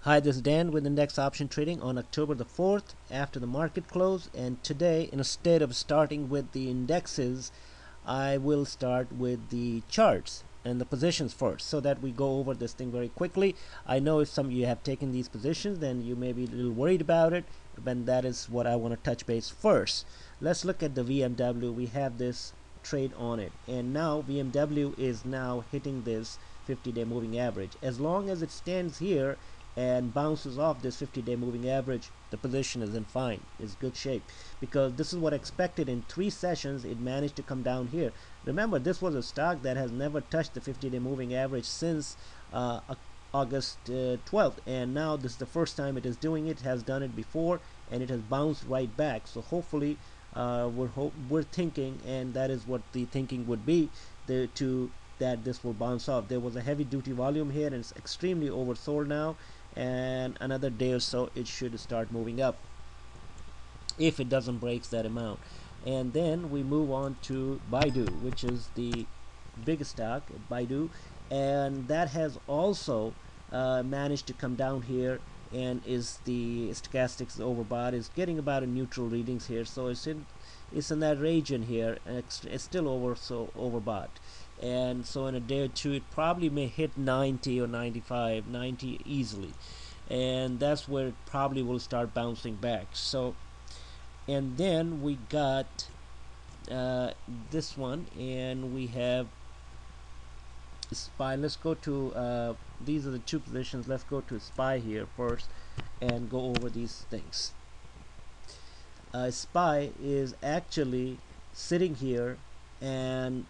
Hi, this is Dan with Index Option Trading on October the 4th after the market close, and today instead of starting with the indexes, I will start with the charts and the positions first so that we go over this thing very quickly. I know if some of you have taken these positions, then you may be a little worried about it, but that is what I want to touch base first. Let's look at the VMW. We have this trade on it, and now VMW is now hitting this 50-day moving average. As long as it stands here and bounces off this 50-day moving average, the position is in fine, is good shape, because this is what I expected. In 3 sessions it managed to come down here. Remember, this was a stock that has never touched the 50-day moving average since August 12th, and now this is the first time it is doing it. It has done it before and it has bounced right back. So hopefully we're thinking, and that is what the thinking would be, that this will bounce off. There was a heavy duty volume here and it's extremely oversold now, and another day or so it should start moving up if it doesn't break that amount. And then we move on to BIDU, which is the biggest stock, BIDU, and that has also managed to come down here, and is the stochastics overbought, is getting about a neutral readings here, so it's in that region here, and it's still overbought. And so in a day or two it probably may hit 90 or 95, 90 easily, and that's where it probably will start bouncing back. So, and then we got this one, and we have SPY. Let's go to these are the 2 positions. Let's go to SPY here first and go over these things. SPY is actually sitting here and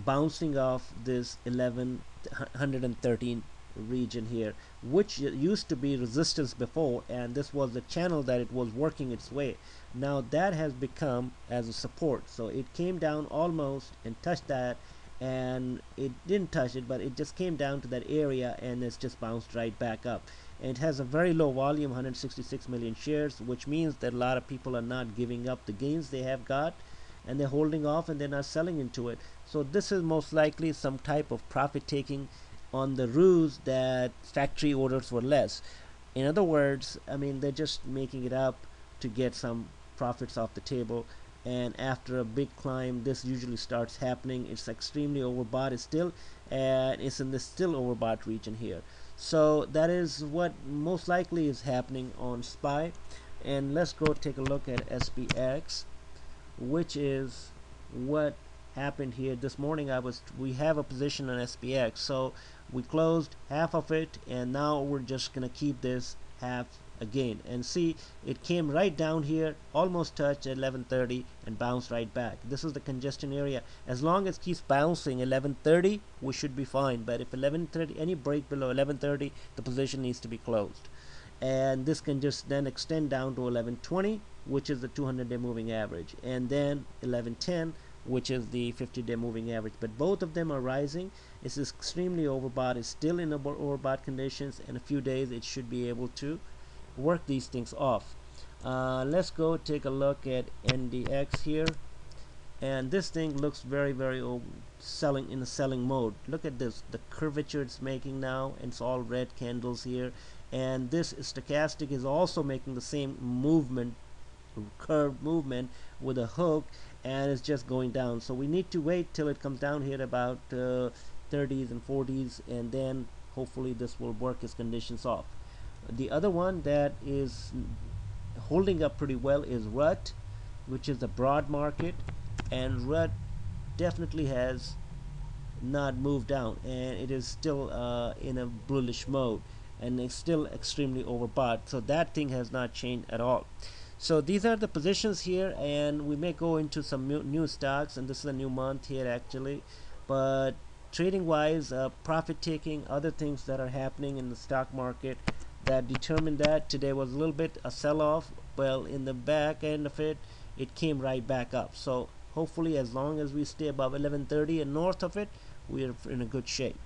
bouncing off this 1113 region here, which used to be resistance before, and this was the channel that it was working its way. Now that has become as a support, so it came down almost and touched that, and it didn't touch it, but it just came down to that area and it's just bounced right back up. And it has a very low volume, 166 million shares, which means that a lot of people are not giving up the gains they have got, and they're holding off and they're not selling into it. So this is most likely some type of profit taking on the ruse that factory orders were less. In other words, I mean, they're just making it up to get some profits off the table. And after a big climb, this usually starts happening. It's extremely overbought still, and it's in the still overbought region here. So that is what most likely is happening on SPY. And let's go take a look at SPX, which is what happened here this morning. We have a position on SPX, so we closed half of it, and now we're just gonna keep this half again, and see, it came right down here, almost touched at 1130 and bounced right back. This is the congestion area. As long as it keeps bouncing 1130, we should be fine. But if 1130, any break below 1130, the position needs to be closed, and this can just then extend down to 1120, which is the 200-day moving average, and then 1110, which is the 50-day moving average. But both of them are rising. It's extremely overbought. It's still in overbought conditions. In a few days it should be able to work these things off. Let's go take a look at NDX here, and this thing looks very selling, in a selling mode. Look at this, the curvature it's making now, and it's all red candles here, and this stochastic is also making the same movement, curved movement with a hook, and it's just going down. So we need to wait till it comes down here about 30s and 40s, and then hopefully this will work its conditions off. The other one that is holding up pretty well is RUT, which is the broad market, and RUT definitely has not moved down, and it is still in a bullish mode, and it's still extremely overbought. So that thing has not changed at all. So these are the positions here, and we may go into some new stocks, and this is a new month here actually. But trading wise, profit taking, other things that are happening in the stock market that determined that today was a little bit a sell-off. Well, in the back end of it, it came right back up. So hopefully, as long as we stay above 1130 and north of it, we're in a good shape.